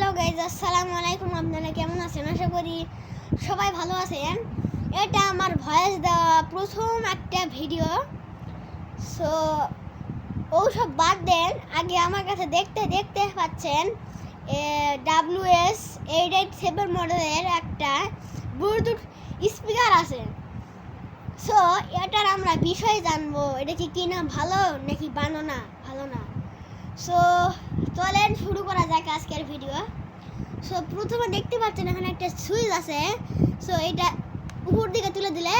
Hello guys, আসসালামু আলাইকুম। আপনারা কেমন আছেন? আশা করি সবাই ভালো আছেন। এটা আমার ভয়েস দেওয়া প্রথম একটা ভিডিও। সো ওসব বাদ দেন, আগে আমার কাছে দেখতে পাচ্ছেন WS887 মডেলের একটা ব্লুটুথ স্পিকার আছে। সো এটার আমরা বিষয় জানবো, এটা কি কিনা ভালো নাকি ভালো না। সো চলেন শুরু করা যাক আজকের ভিডিও। সো প্রথমে দেখতে পাচ্ছেন এখানে একটা সুইচ আছে। সো এটা উপর দিকে তুলে দিলে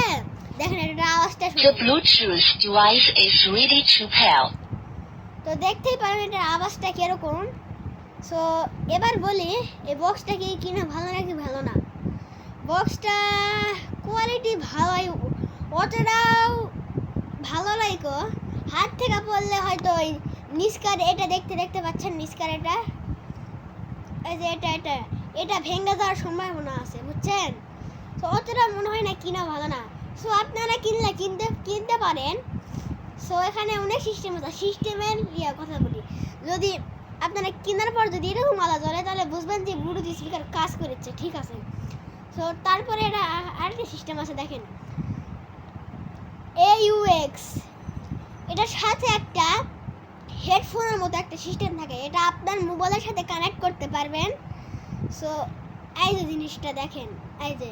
দেখেন এটা আওয়াজটা শুনুন। The Bluetooth device is ready to pair. তো দেখতেই পারেন এটা আওয়াজটা কিরকম। সো এবার বলি এই বক্সটা কি কিনা ভালো নাকি ভালো না। বক্সটা কোয়ালিটি ভালোই, অতটাও ভালো লাইকো। হাত থেকে পড়লে হয়তো ওই নিস্কার এটা দেখতে পাচ্ছেন, নিস্কার এটা এই যে এটা ভেঙে যাওয়ার সম্ভাবনা আছে, বুঝছেন। তো অতটা মনে হয় না কিনা ভালো না। সো আপনারা কিনতে পারেন। সো এখানে অনেক সিস্টেম আছে, সিস্টেমের কথা বলি। যদি আপনারা কেনার পর যদি এরকম আওয়াজ হয় তাহলে বুঝবেন যে ব্লুটুথ স্পিকার কাজ করেছে, ঠিক আছে। সো তারপরে এটা আরেকটা সিস্টেম আছে, দেখেন AUX। এটার সাথে একটা হেডফোনের মতো একটা সিস্টেম থাকে, এটা আপনার মোবাইলের সাথে কানেক্ট করতে পারবেন। সো এই যে জিনিসটা দেখেন, এই যে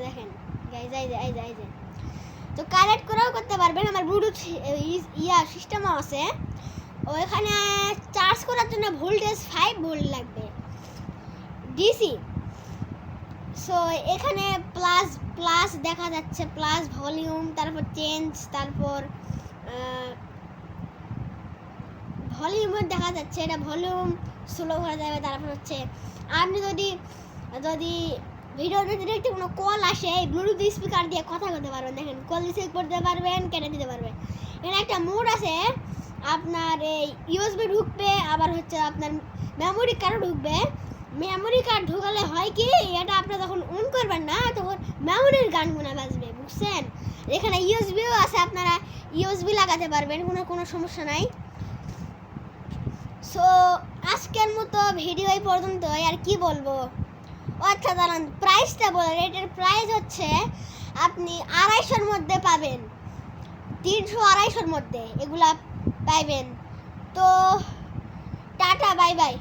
দেখেন গাইজ, এই যে তো কানেক্ট করেও করতে পারবেন। আমার ব্লুটুথ সিস্টেমও আছে। ওইখানে চার্জ করার জন্য ভোল্টেজ 5 ভোল্ট লাগবে ডিসি। সো এখানে প্লাস দেখা যাচ্ছে, প্লাস ভলিউম, তারপর চেঞ্জ, তারপর ভলিউমের দেখা যাচ্ছে, এটা ভলিউম স্লো করা যাবে। তারপর হচ্ছে আপনি যদি ভিডিওতে ডিরেক্ট কোনো কল আসে এই ব্লুটুথ স্পিকার দিয়ে কথা বলতে পারবেন। দেখেন কল রিসিভ করতে পারবেন, কেটে দিতে পারবেন। এখানে একটা মোড আছে, আপনার এই ইউএসবি ঢুকবে, আবার হচ্ছে আপনার মেমোরি কার্ডও ঢুকবে। মেমোরি কার্ড ঢুকালে হয় কি, এটা আপনি যখন অন করবেন না তখন মেমোরির গানগুলো বাজবে, বুঝছেন। এখানে ইউএসবিও আছে, আপনারা ইউএসবি লাগাতে পারবেন, কোনো সমস্যা নাই। সো আজকের মতো ভিডিও এই পর্যন্তই, আর কি বলবো। আচ্ছা দাঁড়ান, প্রাইসটা বলেন। এটার প্রাইস হচ্ছে আপনি 250-র মধ্যে পাবেন, 300-250-র মধ্যে এগুলা পাইবেন। তো টাটা, বাই বাই।